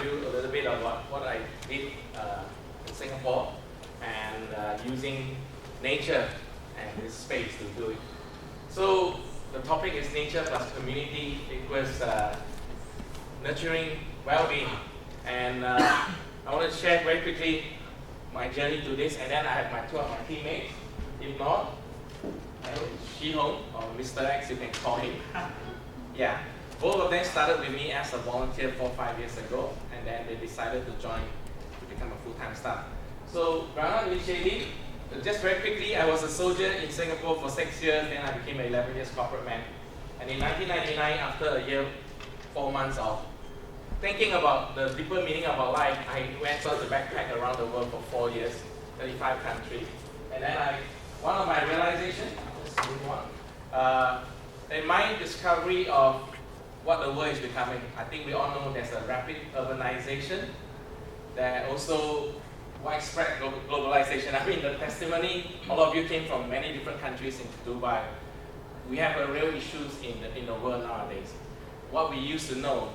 you a little bit about what I did in Singapore and using nature and this space to do it. So the topic is nature plus community equals nurturing well-being. And I want to share very quickly my journey to this, and then I have two of my teammates. If not, Shi-Hong, or Mr. X, you can call him. Yeah, both of them started with me as a volunteer 4 or 5 years ago, and then they decided to join to become a full-time staff. So, ground initiative, just very quickly, I was a soldier in Singapore for 6 years, then I became an 11 years corporate man. And in 1999, after a year, 4 months of thinking about the deeper meaning of our life, I went on to backpack around the world for 4 years, 35 countries. And then one of my realizations, let's move on, in my discovery of what the world is becoming, I think we all know there's a rapid urbanization, there also widespread globalization. I mean, the testimony, all of you came from many different countries into Dubai. We have a real issues in the world nowadays. What we used to know,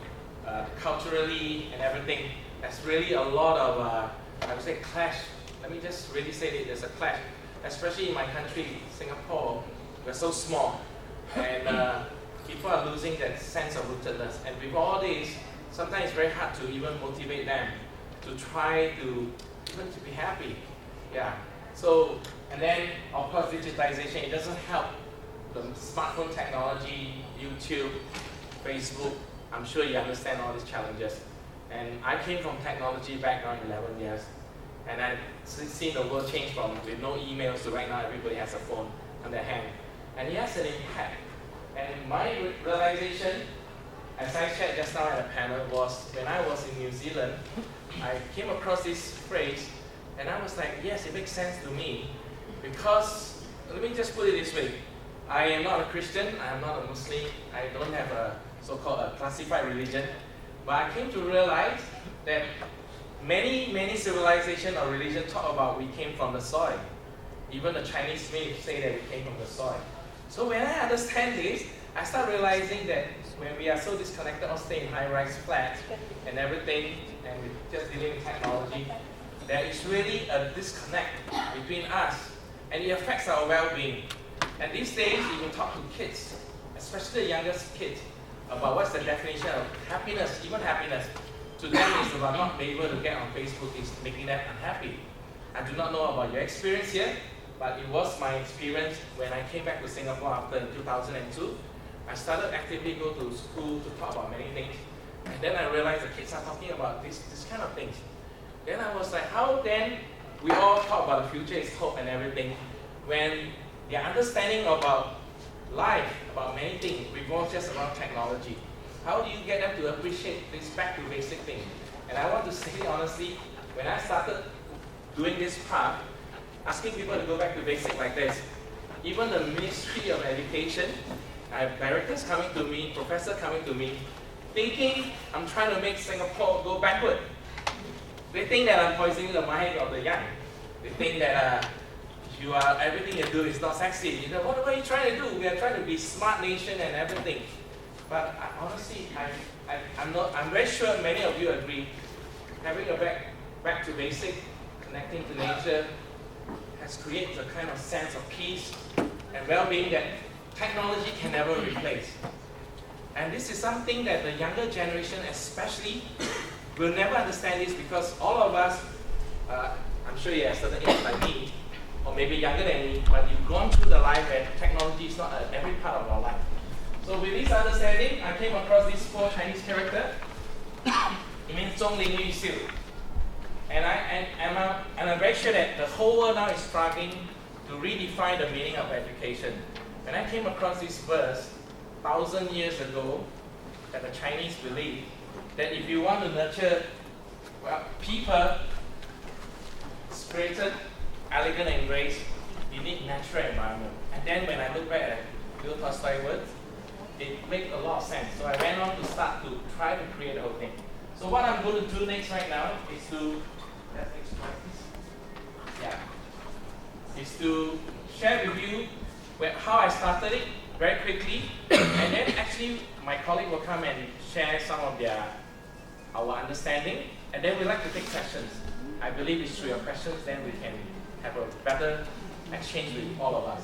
culturally and everything, there's really a lot of, I would say, clash. Let me just really say that there's a clash, especially in my country, Singapore. We're so small, and people are losing that sense of rootedness. And with all this, sometimes it's very hard to even motivate them to try to even to be happy. Yeah. So, and then of course digitization, it doesn't help. The smartphone technology, YouTube, Facebook, I'm sure you understand all these challenges. And I came from technology background 11 years, and I've seen the world change from with no emails to right now everybody has a phone on their hand. And it has an impact. And my realization, as I shared just now at a panel, was when I was in New Zealand, I came across this phrase, and I was like, yes, it makes sense to me, because, let me just put it this way, I am not a Christian, I am not a Muslim, I don't have a so-called a classified religion, but I came to realize that many civilizations or religions talk about we came from the soil. Even the Chinese myths say that we came from the soil. So when I understand this, I start realizing that when we are so disconnected or stay in high-rise flats and everything, and we're just dealing with technology, there is really a disconnect between us, and it affects our well-being. And these days, you can talk to kids, especially the youngest kids, about what's the definition of happiness, even happiness. To them, it's about not being able to get on Facebook, is making them unhappy. I do not know about your experience here, but it was my experience when I came back to Singapore after 2002. I started actively go to school to talk about many things. And then I realized the kids are talking about this kind of things. Then I was like, how then we all talk about the future is hope and everything, when their understanding about life, about many things, revolves just around technology. How do you get them to appreciate this back to basic thing? And I want to say honestly, when I started doing this path, asking people to go back to basic like this, even the Ministry of Education, I have directors coming to me, professors coming to me, thinking I'm trying to make Singapore go backward. They think that I'm poisoning the mind of the young. They think that everything you do is not sexy. You know, what are you trying to do? We are trying to be smart nation and everything. But honestly, I'm very sure many of you agree, having a back to basic, connecting to nature, has created a kind of sense of peace and well-being that technology can never replace. And this is something that the younger generation especially will never understand this, because all of us, I'm sure you have a certain age like me, or maybe younger than me, but you've gone through the life where technology is not every part of our life. So with this understanding, I came across this 4 Chinese character. It means Zhong Ling Yu Xiu. And I'm very sure that the whole world now is struggling to redefine the meaning of education. When I came across this verse 1,000 years ago, that the Chinese believe that if you want to nurture people, spirited, elegant and grace, you need natural environment. And then when I look back at Leo Tolstoy's words, it makes a lot of sense. So I went on to start to try to create the whole thing. So what I'm going to do next right now is to share with you how I started it very quickly, and then actually my colleague will come and share some of their our understanding, and then we like to take questions. I believe it's through your questions, then we can have a better exchange with all of us.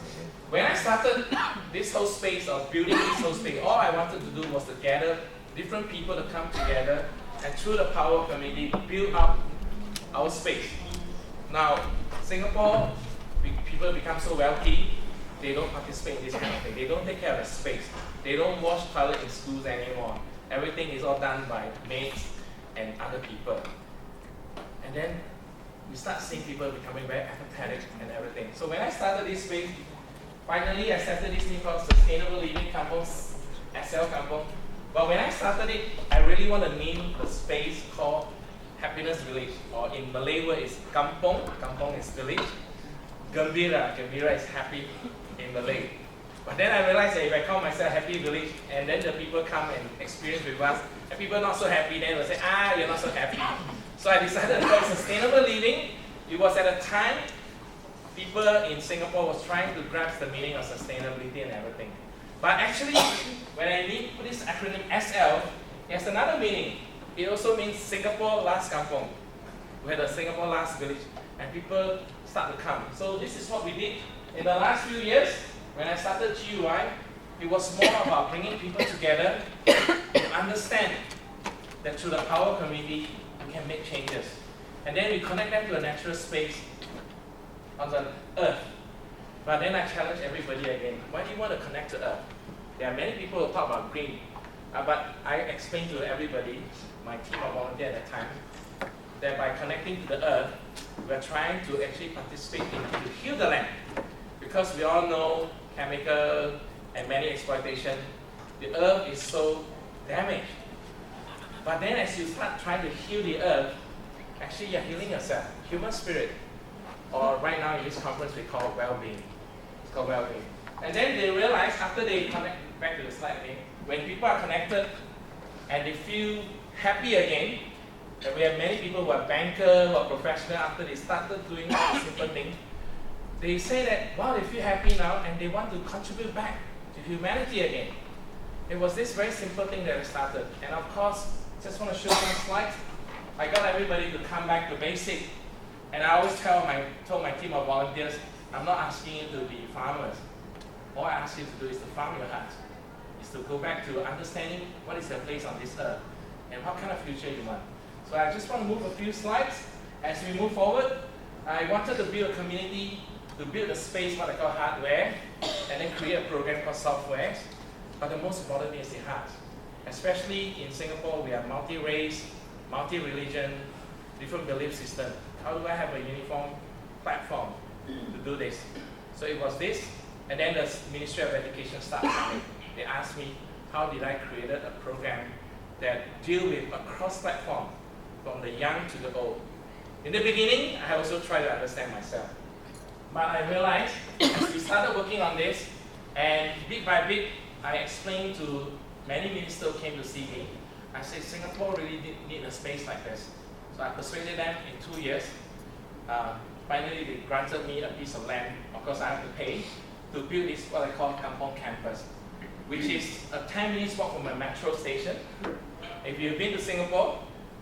When I started this whole space of building this whole space, all I wanted to do was to gather different people to come together and through the power of community, build up our space. Now, Singapore, people become so wealthy, they don't participate in this kind of thing. They don't take care of the space. They don't wash toilet in schools anymore. Everything is all done by maids and other people. And then we start seeing people becoming very apathetic and everything. So when I started this space, finally I started this thing called Sustainable Living Kampong, SL Kampong. But when I started it, I really want to name the space called Happiness Village, or in Malay word is Kampong. Kampong is village. Gembira is happy in Malay. But then I realized that if I call myself Happy Village, and then the people come and experience with us, and people not so happy, then they'll say, you're not so happy. So I decided to call it Sustainable Living. It was at a time, people in Singapore was trying to grasp the meaning of sustainability and everything. But actually, when I put this acronym SL, it has another meaning. It also means Singapore Last Kampong. We had a Singapore Last Village, and people start to come. So this is what we did in the last few years. When I started GUI, it was more about bringing people together to understand that through the power of community, we can make changes. And then we connect them to a natural space on the earth. But then I challenge everybody again, why do you want to connect to earth? There are many people who talk about green, but I explained to everybody, my team of volunteers at the time, that by connecting to the earth, we're trying to actually participate to heal the land. Because we all know chemical and many exploitation, the earth is so damaged. But then as you start trying to heal the earth, actually you're healing yourself, human spirit. Or right now in this conference we call wellbeing. It's called wellbeing. And then they realize after they connect, back to the slide again, when people are connected and they feel happy again, and we have many people who are bankers or professionals after they started doing all these simple things, they say that, wow, they feel happy now and they want to contribute back to humanity again. It was this very simple thing that I started. And of course, just want to show some slides. I got everybody to come back to basic. And I always told my team of volunteers, I'm not asking you to be farmers. All I ask you to do is to farm your heart. Is to go back to understanding what is your place on this earth and what kind of future you want. So I just want to move a few slides. As we move forward, I wanted to build a community, to build a space, what I call hardware, and then create a program called software. But the most important thing is the heart. Especially in Singapore, we have multi-race, multi-religion, different belief system. How do I have a uniform platform to do this? So it was this, and then the Ministry of Education started coming. They asked me, how did I create a program that deal with a cross-platform from the young to the old? In the beginning, I also tried to understand myself. But I realized, as we started working on this, and bit by bit, I explained to many ministers who came to see me. I said, Singapore really need a space like this. So I persuaded them in 2 years. Finally, they granted me a piece of land. Of course, I have to pay to build this, what I call Kampong Campus, which is a 10 minutes walk from a metro station. If you've been to Singapore,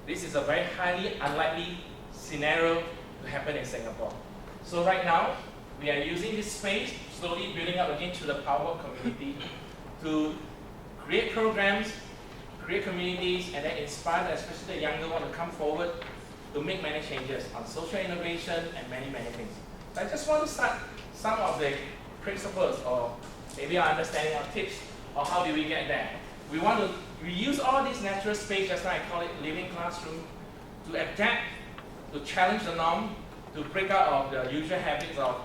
this is a very highly unlikely scenario to happen in Singapore. So right now, we are using this space, slowly building up again through the power of community to create programs, create communities, and then inspire, especially the younger one, to come forward to make many changes on social innovation and many, many things. So I just want to start some of the principles or maybe our understanding or tips of how do we get there. We use all this natural space, just like I call it living classroom, to adapt, to challenge the norm, to break out of the usual habits of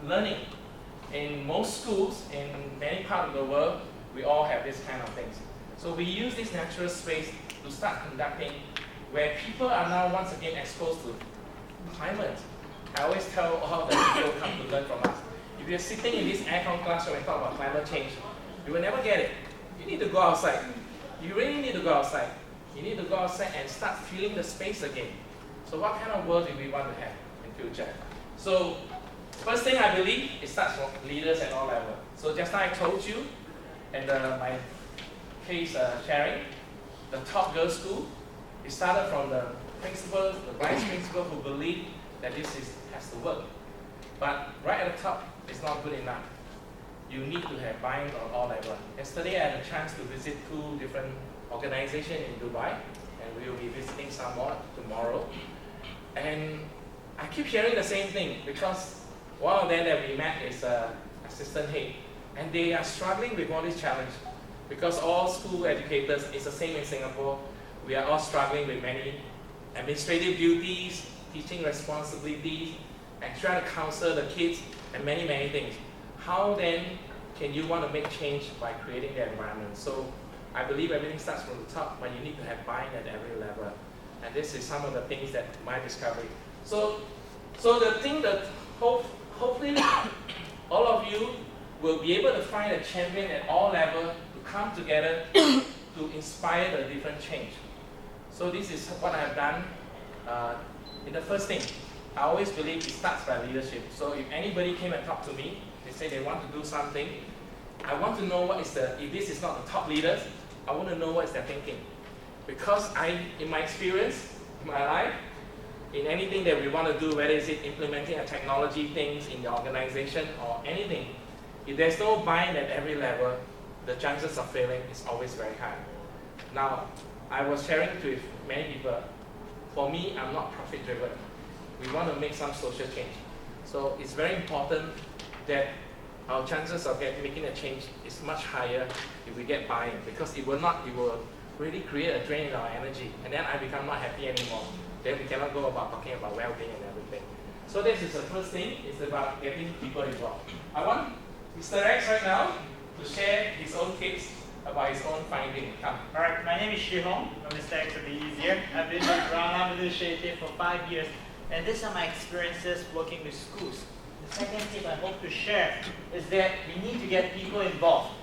learning. In most schools, in many parts of the world, we all have this kind of things. So we use this natural space to start conducting where people are now once again exposed to climate. I always tell all the people who come to learn from us, if you're sitting in this aircon classroom and talk about climate change, you will never get it. You need to go outside. You really need to go outside. You need to go outside and start feeling the space again. So what kind of world do we want to have in future? So first thing I believe, it starts from leaders at all levels. So just like I told you, and my case sharing, the top girls' school, It started from the principal, the vice principal who believed that has to work. But right at the top, it's not good enough. You need to have buy-in on all levels. Yesterday, I had a chance to visit 2 different organizations in Dubai, and we will be visiting some more tomorrow. And I keep hearing the same thing because one of them that we met is an assistant head, and they are struggling with all these challenges because all school educators, it's the same in Singapore. We are all struggling with many administrative duties, teaching responsibilities, and trying to counsel the kids and many, many things. How then can you want to make change by creating the environment? So I believe everything starts from the top, but you need to have buy-in at every level. And this is some of the things that my discovery. So the thing that hopefully all of you will be able to find a champion at all levels to come together to inspire the different change. So this is what I have done in the first thing. I always believe it starts by leadership. So if anybody came and talked to me, they say they want to do something, I want to know if this is not the top leaders, I want to know what is their thinking. Because in my experience, in my life, in anything that we want to do, whether it's implementing a technology things in the organization or anything, if there's no buy-in at every level, the chances of failing is always very high. Now, I was sharing with many people, for me, I'm not profit-driven. We want to make some social change. So it's very important that our chances of making a change is much higher if we get buy-in, because it will really create a drain in our energy, and then I become not happy anymore. Then we cannot go about talking about well-being and everything. So this is the first thing, it's about getting people involved. I want Mr. X right now to share his own tips about his own finding. Come. Alright, my name is Shi Hong. Mr. X will be easier. I've been with Rana Initiative for 5 years, and these are my experiences working with schools. The second tip I hope to share is that we need to get people involved.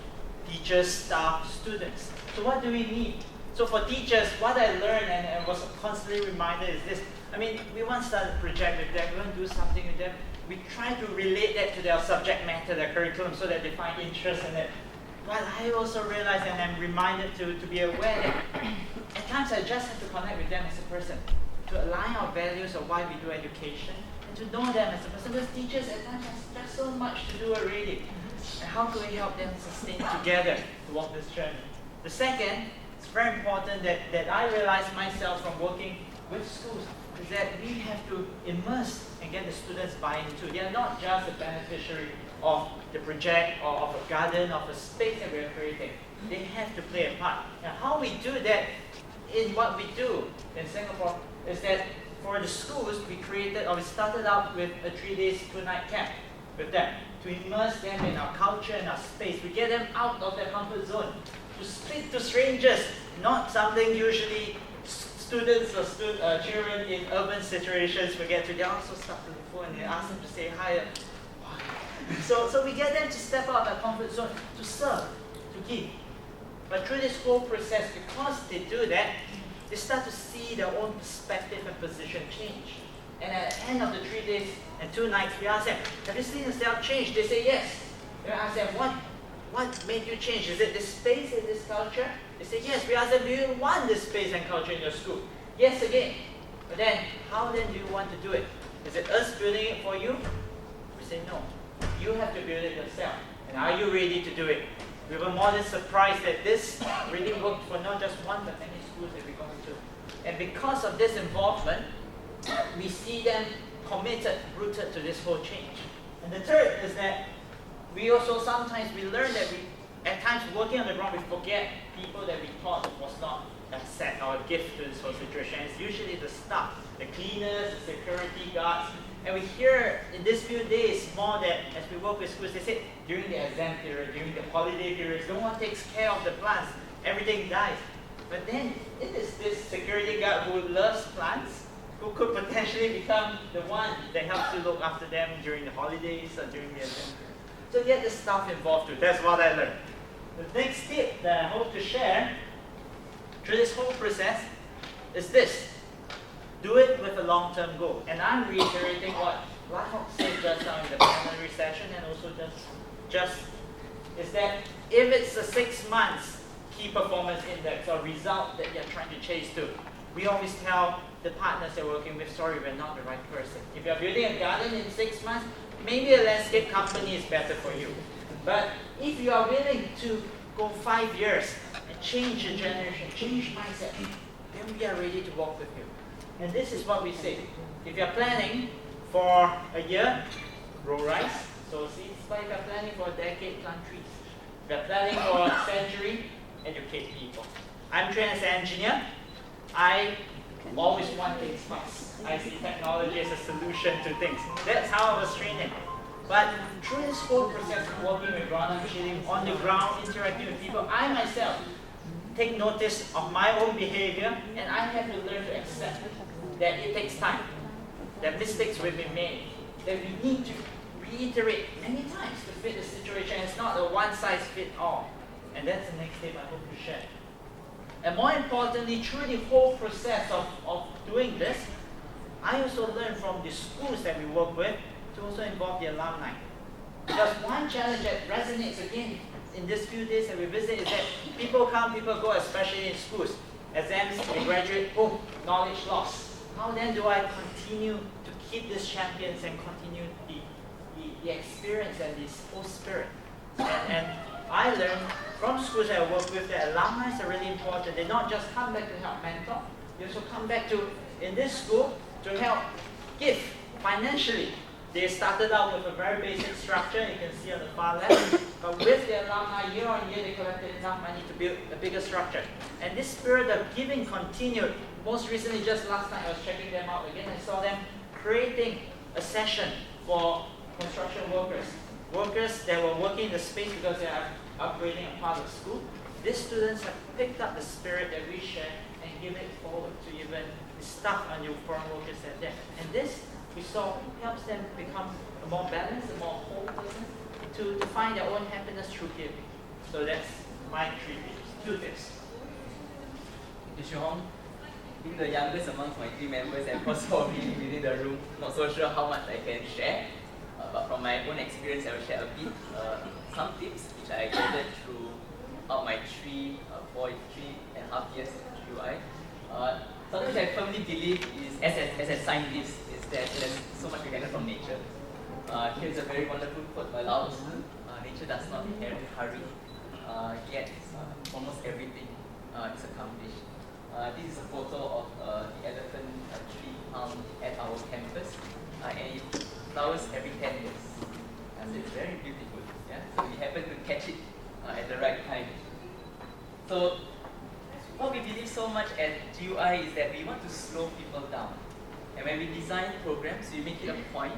Teachers, staff, students. So what do we need? So for teachers, what I learned and was constantly reminded is this. I mean, we want to start a project with them, we want to do something with them. We try to relate that to their subject matter, their curriculum, so that they find interest in it. But I also realize, and I'm reminded to be aware that at times I just have to connect with them as a person, to align our values of why we do education, and to know them as a person. Because teachers at times have just so much to do already. And how can we help them sustain together to walk this journey? The second, it's very important that I realize myself from working with schools, is that we have to immerse and get the students buy-in too. They are not just a beneficiary of the project or of a garden, of a space that we are creating. They have to play a part. And how we do that in what we do in Singapore is that for the schools, we started out with a 3-day, 2-night camp with them to immerse them in our culture and our space. We get them out of their comfort zone to speak to strangers, not something usually students or children in urban situations forget to. They also start to look for and they ask them to say hi. So we get them to step out of their comfort zone, to serve, to give. But through this whole process, because they do that, they start to see their own perspective and position change. And at the end of the 3 days and 2 nights, we ask them, have you seen yourself change? They say yes. We ask them, what made you change? Is it this space and this culture? They say yes. We ask them, do you want this space and culture in your school? Yes again. But then, how then do you want to do it? Is it us building it for you? We say no. You have to build it yourself. And are you ready to do it? We were more than surprised that this really worked for not just one, but many schools that we're going to. And because of this involvement, we see them committed, rooted to this whole change. And the third is that we also sometimes learn that at times working on the ground, we forget people that we thought was not a set or a gift to this whole situation. It's usually the staff, the cleaners, the security guards. And we hear in these few days more that as we work with schools, they say during the exam period, during the holiday periods, no one takes care of the plants, everything dies. But then it is this security guard who loves plants, who could potentially become the one that helps to look after them during the holidays or during the exam period. So get the staff involved too. That's what I learned. The next tip that I hope to share through this whole process is this. Do it with a long-term goal. And I'm reiterating what Lahok said just now in the plenary session, and also just is that if it's a 6 months key performance index or result that you're trying to chase to, we always tell the partners they're working with, sorry, we're not the right person. If you're building a garden in 6 months, maybe a landscape company is better for you. But if you are willing to go 5 years and change the generation, change mindset, then we are ready to work with you. And this is what we say. If you're planning for a year, grow rice, sow seeds. But if you're planning for a decade, plant trees. If you're planning for a century, educate people. I'm trained as an engineer. I always want things fast. I see technology as a solution to things. That's how I was trained in. But through this whole process of working with ground-up shading, on the ground, interacting with people, I myself take notice of my own behavior, and I have to learn to accept that it takes time, that mistakes will be made, that we need to reiterate many times to fit the situation. It's not a one-size-fits-all. And that's the next step I hope to share. And more importantly, through the whole process of doing this, I also learned from the schools that we work with to also involve the alumni. Because one challenge that resonates again in these few days that we visit is that people come, people go, especially in schools. Exams, they graduate, boom, knowledge lost. How then do I continue to keep these champions and continue the experience and this whole spirit? And I learned from schools that I work with that alumni are really important. They not just come back to help mentor, they also come back to, in this school, to help give financially. They started out with a very basic structure, you can see on the far left, but with the alumni, year on year, they collected enough money to build a bigger structure. And this spirit of giving continued. Most recently, just last night, I was checking them out again. I saw them creating a session for construction workers. Workers that were working in the space because they are upgrading a part of school. These students have picked up the spirit that we share and give it forward to even the staff and your foreign workers that are there. And this, we saw, helps them become a more balanced, a more whole person, to find their own happiness through giving. So that's my 3 tips, 2 tips. Thank you, Sean. Being the youngest amongst my 3 members and also being within the room, not so sure how much I can share. But from my own experience, I will share a bit, some tips which I gathered throughout my 3.5 years at UI. Something which I firmly believe is, as a scientist, is that there's so much we can learn from nature. Here's a very wonderful quote by Lao Tzu. Nature does not inherently hurry, yet almost everything is accomplished. This is a photo of the elephant tree found at our campus, and it flowers every 10 years. And it's very beautiful. Yeah? So we happen to catch it at the right time. So what we believe so much at GUI is that we want to slow people down. And when we design programs, we make it a point,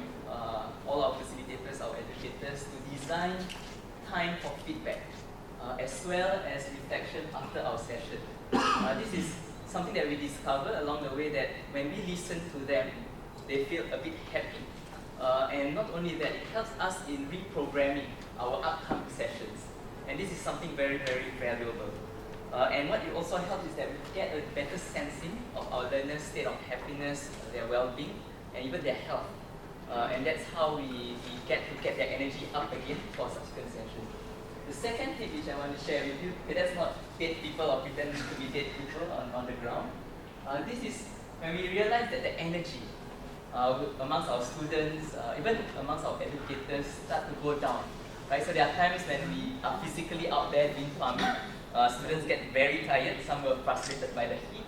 all our facilitators, our educators, to design time for feedback, as well as reflection after our session. This is something that we discover along the way, that when we listen to them, they feel a bit happy. And not only that, it helps us in reprogramming our upcoming sessions. And this is something very, very valuable. And what it also helps is that we get a better sensing of our learners' state of happiness, their well-being, and even their health. And that's how we get to get their energy up again for subsequent sessions. The second tip which I want to share with you, let's not date people or pretend to be dead people on the ground. This is when we realize that the energy amongst our students, even amongst our educators, start to go down. Right? So there are times when we are physically out there doing farming. Students get very tired, some were frustrated by the heat,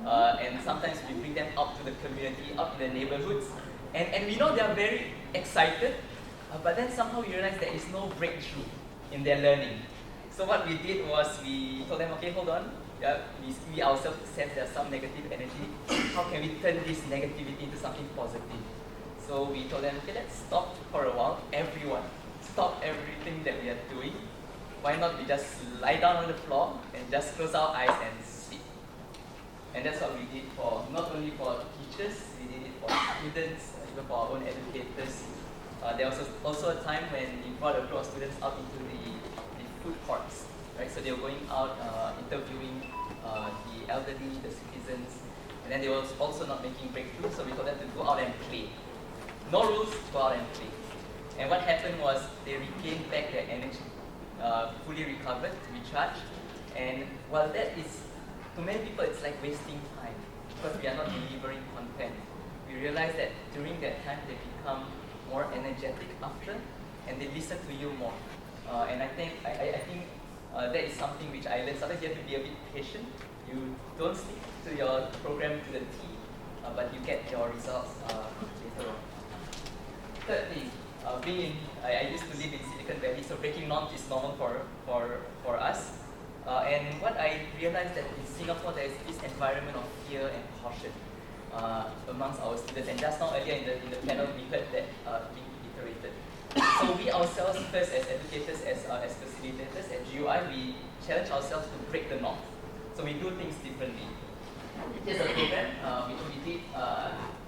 and sometimes we bring them out to the community, out to the neighborhoods, and we know they are very excited, but then somehow we realize there is no breakthrough in their learning. So what we did was we told them, okay, hold on, we ourselves sense there's some negative energy, how can we turn this negativity into something positive? So we told them, okay, let's stop for a while, everyone, stop everything that we are doing. Why not we just lie down on the floor and just close our eyes and sleep? And that's what we did for, not only for teachers, we did it for students, even for our own educators. There was also a time when we brought a group of students out into the food courts, right? So they were going out interviewing the elderly, the citizens, and then they were also not making breakthroughs, so we told them to go out and play. No rules, go out and play. And what happened was they regained back their energy. Fully recovered, recharged, and while that is, to many people, it's like wasting time. because we are not delivering content. We realize that during that time they become more energetic after, and they listen to you more. And I think that is something which I learned. Sometimes you have to be a bit patient. You don't stick to your program to the T, but you get your results later on. Third thing, I used to live in Silicon Valley, so breaking norms is normal for us. And what I realized that in Singapore there is this environment of fear and caution amongst our students. And just now earlier in the panel we heard that being iterated. So we ourselves first as educators, as facilitators at GUI, we challenge ourselves to break the norm. So we do things differently. Here's a program which we did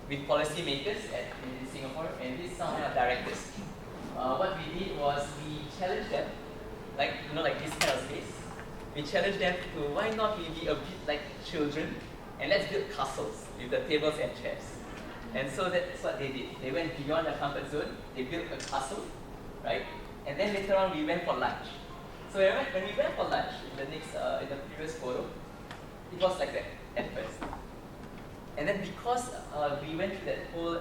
with policymakers in Singapore, and this is some of our directors. What we did was we challenged them, like this kind of space. We challenged them to why not we be a bit like children and let's build castles with the tables and chairs. And so that's what they did. They went beyond their comfort zone. They built a castle, right? And then later on we went for lunch. So when we went for lunch in the previous photo, it was like that at first. And then because we went through that whole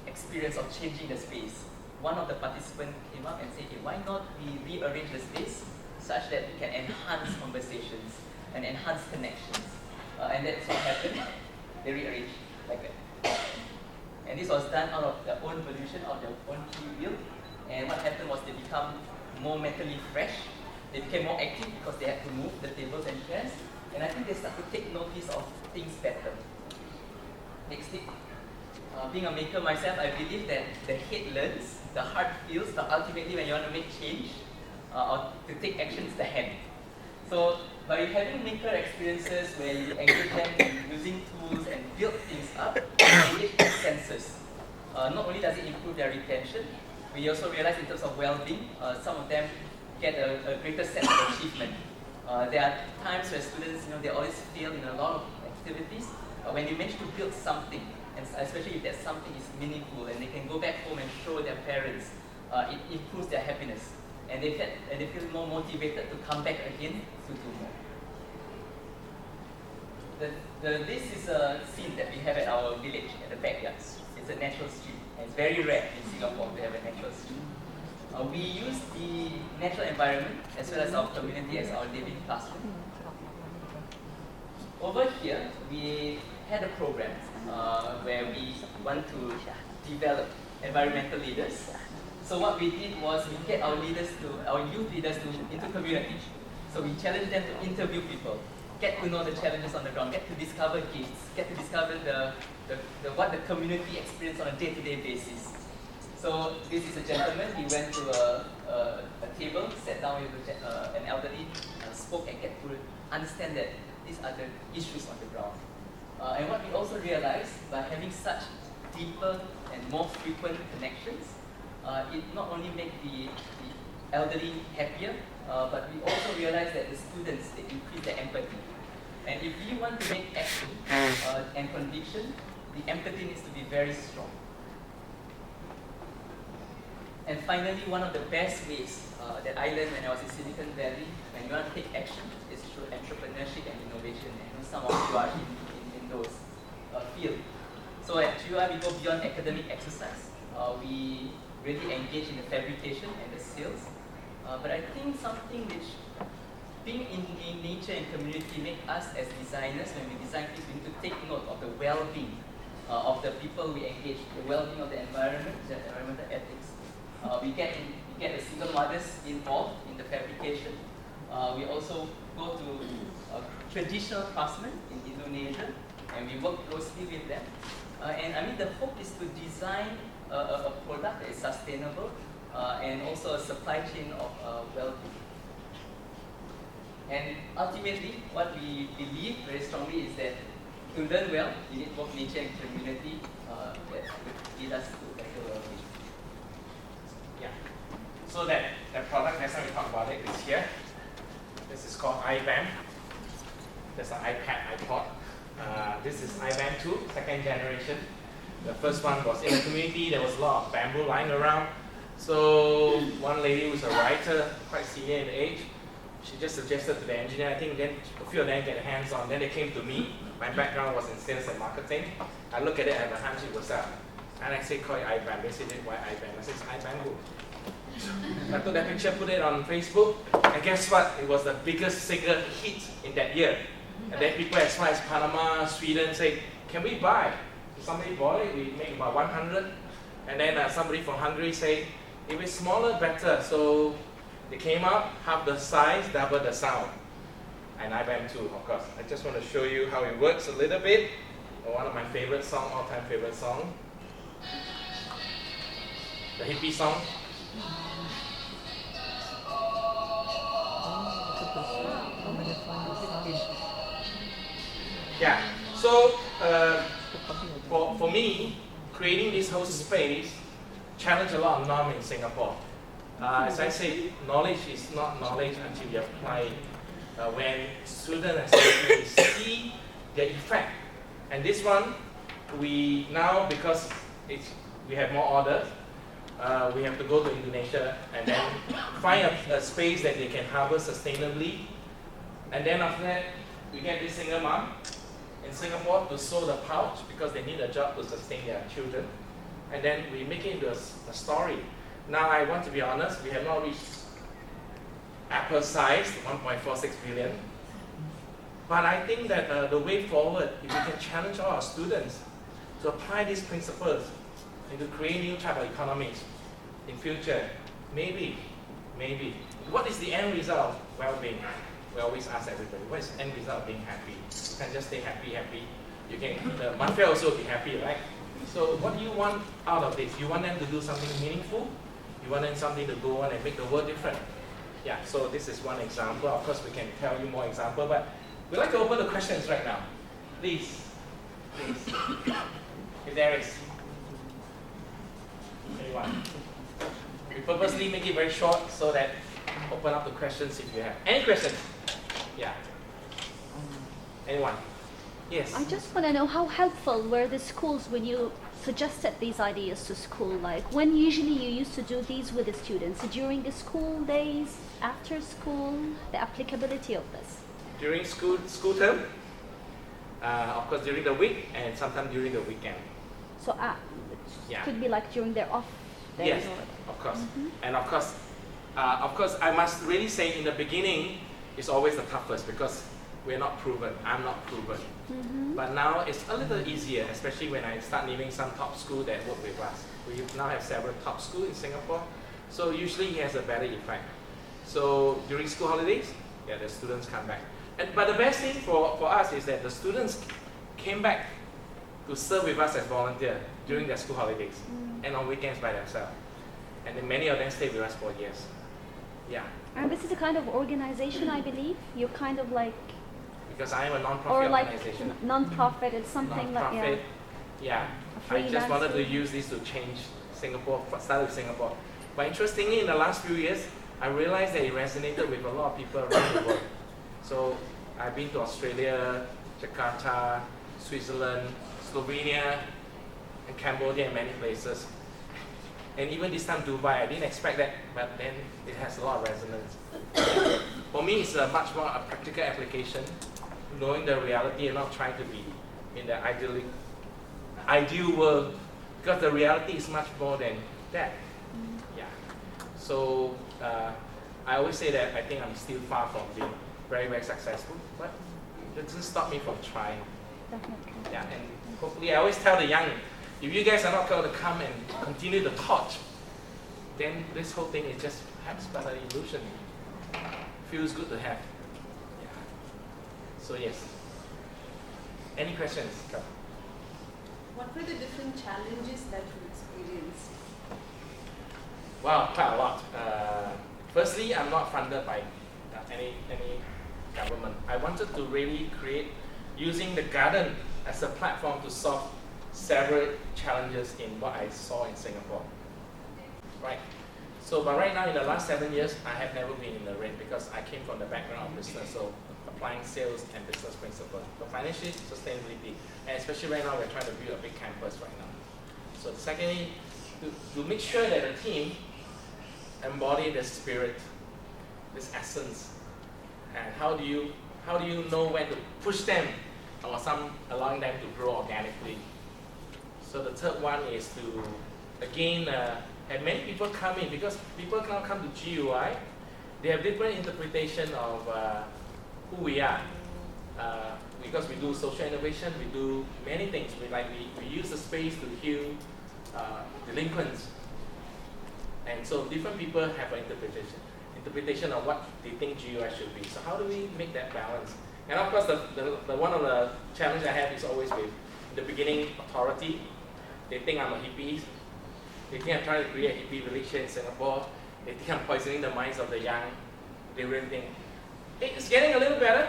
experience of changing the space, one of the participants came up and said, hey, why not we rearrange the space such that we can enhance conversations and enhance connections. And that's what happened. They rearranged like that. And this was done out of their own volition, of their own free will. And what happened was they become more mentally fresh. They became more active because they had to move the tables and chairs. And I think they start to take notice of things better. Next thing. Being a maker myself, I believe that the head learns, the heart feels, but ultimately when you want to make change or to take action, it's the hand. So by having maker experiences where you engage them in using tools and build things up, you engage their senses. Not only does it improve their retention, we also realize in terms of well-being, some of them get a greater sense of achievement. There are times where students, they always fail in a lot of activities. When you manage to build something, and especially if that something is meaningful and they can go back home and show their parents, it improves their happiness. And they feel more motivated to come back again to do more. This is a scene that we have at our village, at the backyard. It's a natural stream. And it's very rare in Singapore to have a natural stream. We use the natural environment as well as our community as our living classroom. Over here, we had a program where we want to develop environmental leaders. So what we did was we get our youth leaders into community. So we challenge them to interview people, get to know the challenges on the ground, get to discover gifts, get to discover what the community experience on a day-to-day basis. So this is a gentleman. He went to a table, sat down with an elderly, spoke and get to understand that these are the issues on the ground. And what we also realized by having such deeper and more frequent connections, it not only makes the elderly happier, but we also realize that the students, they increase their empathy. And if we want to make action and conviction, the empathy needs to be very strong. And finally, one of the best ways that I learned when I was in Silicon Valley, when you want to take action, is through entrepreneurship and innovation. And some of you are in those fields. So at GUI, we go beyond academic exercise. We really engage in the fabrication and the sales. But I think something which, being in nature and community, make us as designers, when we design things, we need to take note of the well-being of the people we engage, the well-being of the environment, the environmental ethics. We get the single mothers involved in the fabrication. We also go to traditional craftsmen in Indonesia, and we work closely with them. And I mean, the hope is to design a product that is sustainable and also a supply chain of well-being. And ultimately, what we believe very strongly is that to learn well, you need both nature and community that would lead us to better well-being. Yeah. So that product, next time we talk about it, is here. This is called iBAM. There's an iPad, iPod. This is iBAM 2, second generation. The first one was in the community. There was a lot of bamboo lying around. So one lady who's a writer, quite senior in age, she just suggested to the engineer. I think then a few of them get their hands on. Then they came to me. My background was in sales and marketing. I look at it at the time, it was and I say, call it IBAN. They said, why IBAN? I said, it's IBAN who? I took that picture, put it on Facebook, and guess what? It was the biggest single hit in that year. And then people as far as Panama, Sweden say, can we buy? Somebody bought it, we make about 100. And then somebody from Hungary say, if it's smaller, better. So they came out, half the size, double the sound. And IBAN too, of course. I just want to show you how it works a little bit. One of my favorite songs, all-time favorite song. The hippie song. Yeah, so for me, creating this whole space challenged a lot of norms in Singapore. As I say, knowledge is not knowledge until you apply it. When students and students see the effect. And this one, we now, because we have more orders, we have to go to Indonesia and then find a space that they can harvest sustainably. And then after that, we get this single mom in Singapore to sew the pouch because they need a job to sustain their children. And then we make it into a story. Now I want to be honest, we have not reached Apple size, 1.46 billion. But I think that the way forward, if we can challenge all our students to apply these principles and to create new type of economies in future, maybe. What is the end result of well-being? We always ask everybody, what is the end result of being happy? You can just stay happy. You can, the mafia also be happy, right? So what do you want out of this? You want them to do something meaningful? You want them something to go on and make the world different? Yeah, so this is one example. Of course, we can tell you more examples, but we'd like to open the questions right now. Please. If there is. Anyone? We purposely make it very short so that open up the questions if you have. Any questions? Yeah. Anyone? Yes. I just want to know how helpful were the schools when you suggested these ideas to school? Like when usually you used to do these with the students? During the school days, after school, the applicability of this? During school term, of course during the week and sometimes during the weekend. So Yeah. could be like during their off days? Yes, of course. And of course, I must really say in the beginning, it's always the toughest because we're not proven. I'm not proven. But now it's a little easier, especially when I start naming some top school that work with us. We now have several top schools in Singapore, so usually it has a better effect. So during school holidays, yeah, the students come back. But the best thing for us is that the students came back to serve with us as volunteers during their school holidays and on weekends by themselves. And then many of them stay with us for years. Yeah. And this is a kind of organization, I believe. You're kind of like, because I am a non-profit or like organization. non-profit, it's something like, Non-profit, yeah. I just wanted to freelancing. use this to change Singapore, start with Singapore. But interestingly, in the last few years, I realized that it resonated with a lot of people around the world. So I've been to Australia, Jakarta, Switzerland, Slovenia, and Cambodia, and many places. And even this time Dubai, I didn't expect that, but then it has a lot of resonance. For me, it's a much more a practical application, knowing the reality and not trying to be in the ideal world, because the reality is much more than that. Yeah. So I always say that I think I'm still far from being very, very successful, but it doesn't stop me from trying. Definitely. Yeah, and hopefully I always tell the young, if you guys are not going to come and continue the torch, then this whole thing is just perhaps but an illusion. Feels good to have. Yeah. So yes. Any questions? Come. What were the different challenges that you experienced? Wow, quite a lot. Firstly, I'm not funded by any government. I wanted to really create, using the garden as a platform to solve several challenges in what I saw in Singapore. Right. So, but right now in the last 7 years, I have never been in the red because I came from the background of business, so applying sales and business principles. So financial sustainability, and especially right now we're trying to build a big campus right now. So secondly, to make sure that the team embody the spirit, this essence And how do you know when to push them or allowing them to grow organically? So the third one is to, again, have many people come in, because people now come to GUI, they have different interpretation of who we are. Because we do social innovation, we do many things. We use the space to heal delinquents. And so different people have an interpretation of what they think GUI should be. So how do we make that balance? And of course, the one of the challenge I have is always with, in the beginning, authority. They think I'm a hippie. They think I'm trying to create a hippie village here in Singapore. They think I'm poisoning the minds of the young. They really think, it's getting a little better.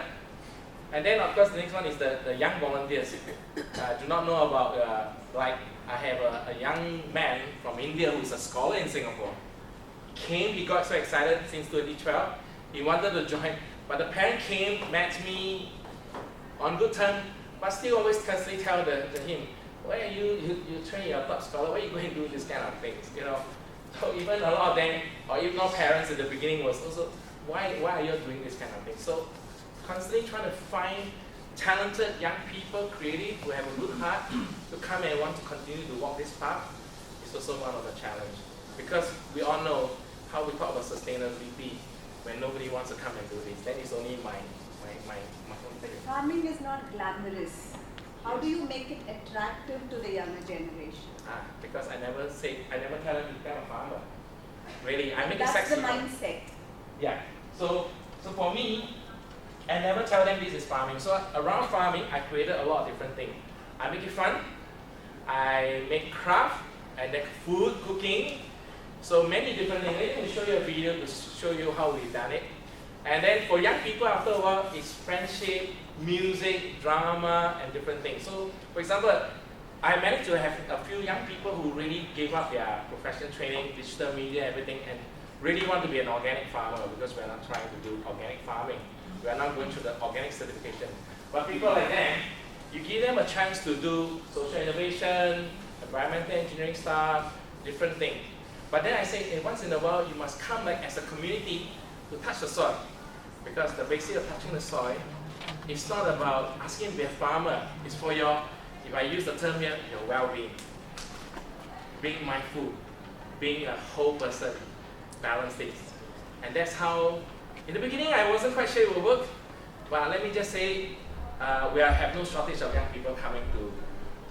And then, of course, the next one is the young volunteers. Do not know about, like, I have a young man from India who's a scholar in Singapore. He got so excited since 2012. He wanted to join, but the parent came, met me on good terms, but still always constantly tell him, why are you train your top scholar, why are you going to do this kind of things, you know? So even a lot of them, or even our parents at the beginning was also, why are you doing this kind of thing? So constantly trying to find talented young people, creative, who have a good heart, to come and want to continue to walk this path is also one of the challenges. Because we all know how we talk about sustainability when nobody wants to come and do this. That is only my own thing. Farming is not glamorous. How do you make it attractive to the younger generation? Because I never tell them to become a farmer. Really, I make it That's sexy. the mindset. Yeah. So for me, I never tell them this is farming. So around farming, I created a lot of different things. I make it fun. I make craft. I make food, cooking. So many different things. Let me show you a video to show you how we've done it. And then for young people, after a while, it's friendship, music, drama, and different things. So, for example, I managed to have a few young people who really gave up their professional training, digital media, everything, and really want to be an organic farmer, because we're not trying to do organic farming. We are not going through the organic certification. But people like them, you give them a chance to do social innovation, environmental engineering stuff, different things. But then I say, once in a while, you must come like as a community to touch the soil. Because the basic of touching the soil, it's not about asking to be a farmer. It's for your, if I use the term here, your well-being. Being mindful, being a whole person, balance things. And that's how, in the beginning, I wasn't quite sure it would work. But let me just say, we have no shortage of young people coming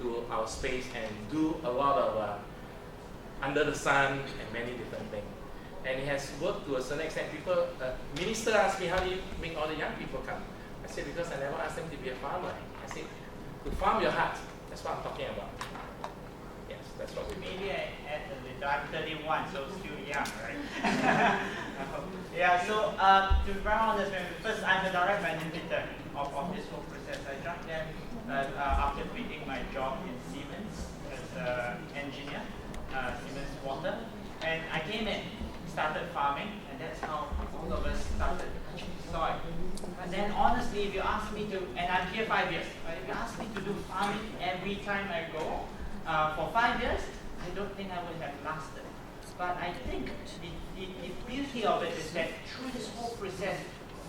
to our space and do a lot of under the sun and many different things. And it has worked to a certain extent. People, minister asked me, how do you make all the young people come? I said, because I never asked them to be a farmer. I said, to farm your heart. That's what I'm talking about. Yes, that's what we mean. Maybe I add a little. I'm 31, so still young, right? Yeah, so to be very honest, first I'm the direct benefactor of this whole process. I joined them after quitting my job in Siemens as an engineer, Siemens Water. And I came in, started farming, and that's how all of us started touching the soil. And then honestly, if you ask me to, and I'm here 5 years, but if you ask me to do farming every time I go, for 5 years, I don't think I would have lasted. But I think the beauty of it is that through this whole process,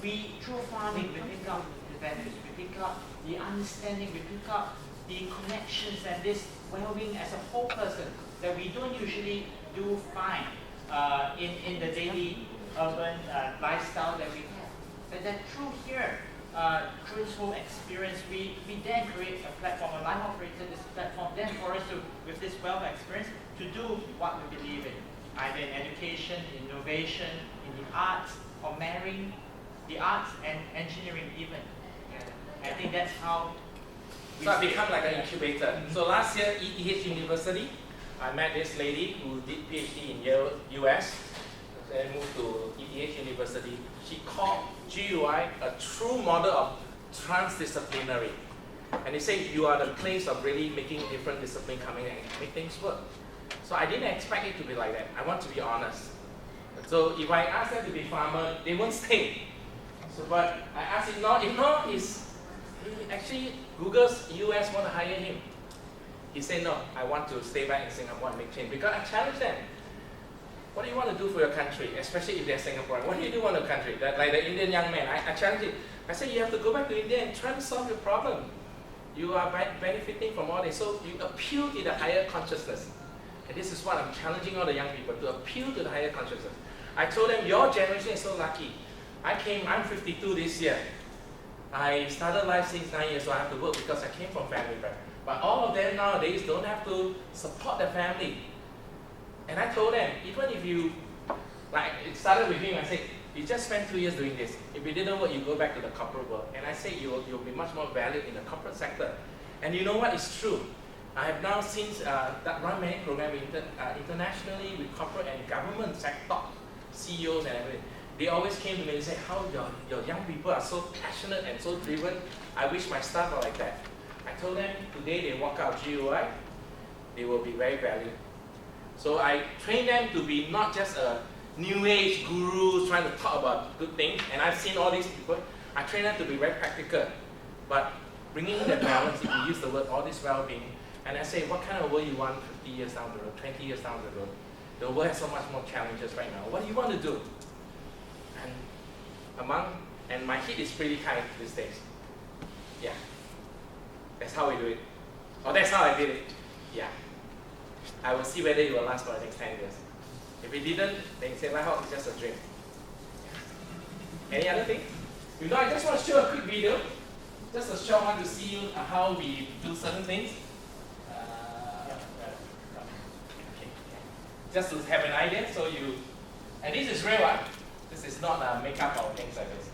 through farming, we pick up the values, we pick up the understanding, we pick up the connections and this well-being as a whole person that we don't usually do find in the daily urban lifestyle that we have. But that through here, through this whole experience, we then create a platform, a life operated this platform, then for us to, with this wealth of experience, to do what we believe in, either in education, innovation, in the arts, or marrying the arts and engineering even. I think that's how So I become like an incubator. So last year, ETH University, I met this lady who did PhD in US, then moved to ETH University. She called GUI a true model of transdisciplinary. And they say you are the place of really making different disciplines coming and make things work. So I didn't expect it to be like that. I want to be honest. So if I ask them to be farmer, they won't stay. So but I asked him, if not, actually Google's US want to hire him. He said, no, I want to stay back in Singapore and make change, because I challenged them. what do you want to do for your country, especially if they're Singaporean? What do you do on your country? Like the Indian young man, I challenge it. I say you have to go back to India and try to solve your problem. You are benefiting from all this, so you appeal to the higher consciousness. And this is what I'm challenging all the young people, to appeal to the higher consciousness. I told them, your generation is so lucky. I'm 52 this year. I started life since 9 years, so I have to work because I came from family background. But all of them nowadays don't have to support their family. And I told them, even if you, like it started with him, I said, you just spent 2 years doing this. If it didn't work, you go back to the corporate world. And I say you'll be much more valued in the corporate sector. And you know what, it's true. I have now since that run many programs internationally with corporate and government sector CEOs and everything. They always came to me and say, how your young people are so passionate and so driven. I wish my staff are like that. I told them today they walk out GUI, they will be very valued. So I train them to be not just a new age guru trying to talk about good things, and I've seen all these people. I train them to be very practical, but bringing in the balance, if you use the word, all this well-being, and I say, what kind of world you want 50 years down the road, 20 years down the road? The world has so much more challenges right now. What do you want to do? And my hit is pretty high these days. Yeah. That's how we do it. Or that's how I did it. Yeah. I will see whether it will last for the next 10 years. If it didn't, then you say, well, it's just a dream. Any other thing? You know, I just want to show a quick video. Just to show how to see how we do certain things. Okay. Just to have an idea, so you, and this is real, right? This is not makeup or things like this.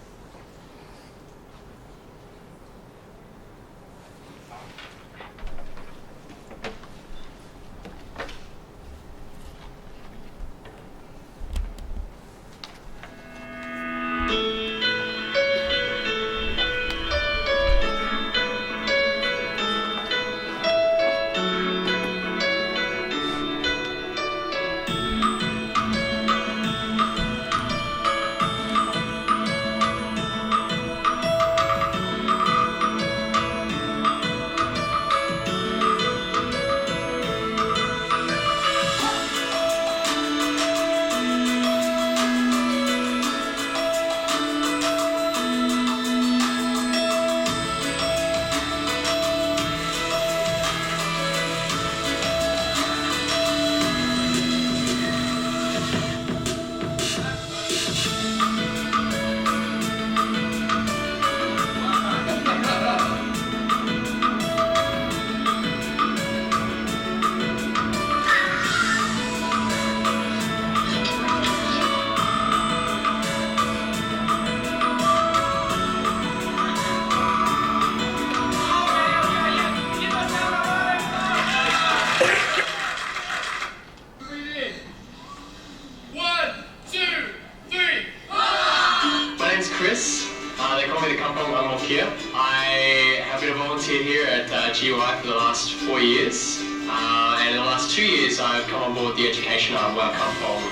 I have been a volunteer here at GUI for the last 4 years, and in the last 2 years I've come on board the education arm where I come from,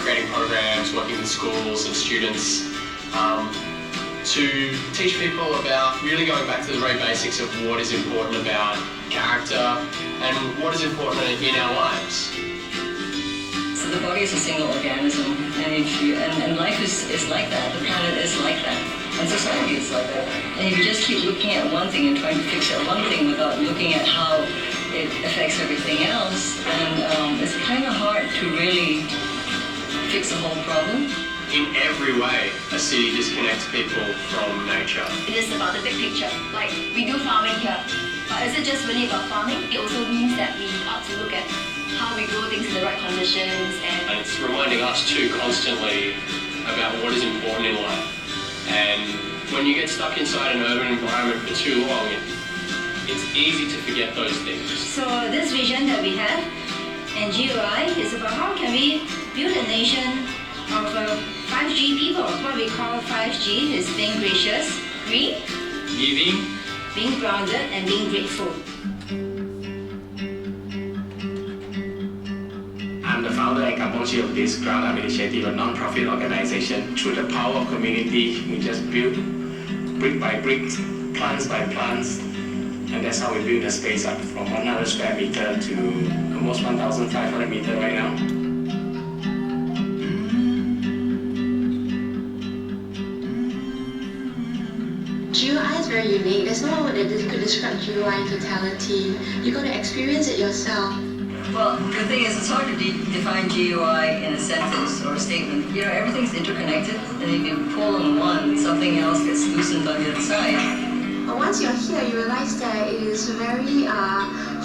creating programs, working with schools and students to teach people about really going back to the very basics of what is important about character and what is important in our lives. So the body is a single organism, and life is like that, the planet is like that, and society is like that. And if you just keep looking at one thing and trying to fix that one thing without looking at how it affects everything else, then it's kind of hard to really fix the whole problem. In every way, a city disconnects people from nature. It is about the big picture. Like, we do farming here, but is it just really about farming? It also means that we ought to look at how we grow things in the right conditions, and it's reminding us too constantly about what is important in life. And when you get stuck inside an urban environment for too long, it's easy to forget those things. So this vision that we have in GUI is about how can we build a nation of 5G people. What we call 5G is being gracious, green, giving, being grounded, and being grateful. I'm the founder and composer of this Ground Up Initiative, a non-profit organization. Through the power of community, we just build brick by brick, plants by plants, and that's how we build the space up from 100 square meter to almost 1,500 meter right now. very unique. There's no word that could describe GUI in totality. You got to experience it yourself. Well, the thing is, it's hard to define GUI in a sentence or a statement. You know, everything's interconnected, and if you pull on one, something else gets loosened on the other side. But once you're here, you realize that it is very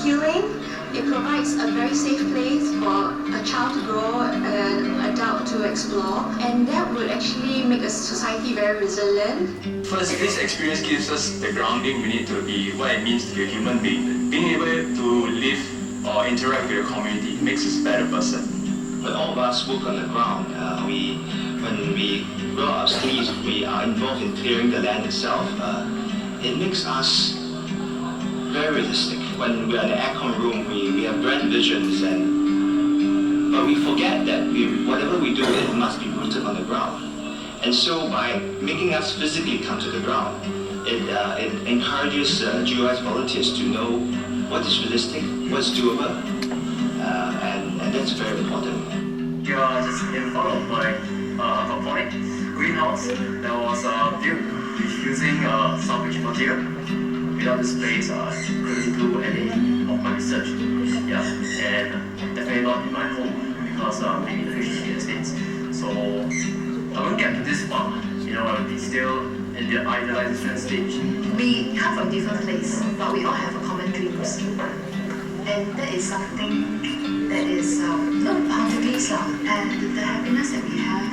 healing. It provides a very safe place for a child to grow, an adult to explore, and that would actually make a society very resilient. First, this experience gives us the grounding we need to be what it means to be a human being. Being able to live or interact with the community makes us a better person. When all of us work on the ground, when we grow our sleeves, we are involved in clearing the land itself. It makes us very realistic. When we are in the aircon room, we have grand visions, but we forget that whatever we do, it must be rooted on the ground. And so by making us physically come to the ground, it encourages GUI's volunteers to know what is realistic, what's doable, and that's very important. You are just in front of my aquaponic greenhouse that was built using salvage material. Without this place, I couldn't do any of my research. Yeah, and definitely not in my home because maybe the fish in the States. So I won't get to this far. You know, I'll be still in the idealization stage. We come from different places, but we all have a common dreams. And that is something that is not boundaries, and the happiness that we have,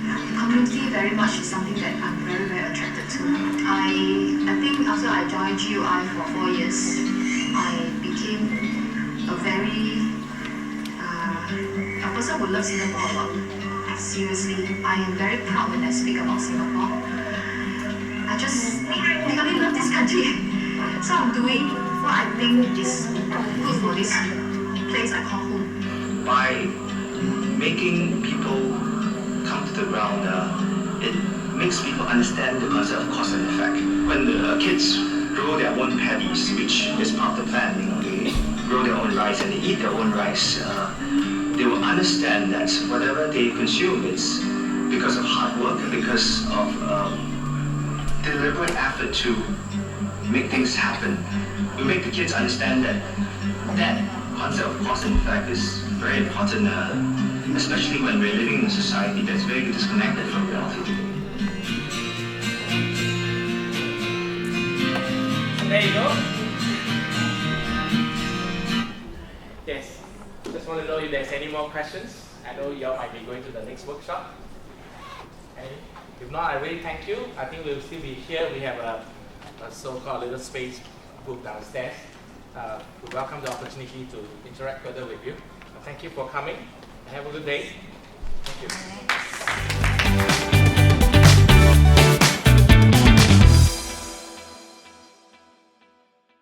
the community very much is something that I'm very, very attracted to. I think after I joined GUI for 4 years, I became a person who loves Singapore a lot. Seriously, I am very proud when I speak about Singapore. I just really love this country. So I'm doing what I think is good for this place I call home. By making people come to the ground, it makes people understand the concept of cause and effect. When the kids grow their own paddies, which is part of the plan, you know, they grow their own rice and they eat their own rice, they will understand that whatever they consume is because of hard work, because of deliberate effort to make things happen. We make the kids understand that concept of cause and effect is very important, especially when we're living in a society that's very disconnected from reality. There you go. Yes. Just want to know if there's any more questions. I know y'all might be going to the next workshop. Any? If not, I really thank you. I think we'll still be here. We have a so-called little space booked downstairs. We welcome the opportunity to interact further with you. Thank you for coming. Have a good day. Thank you.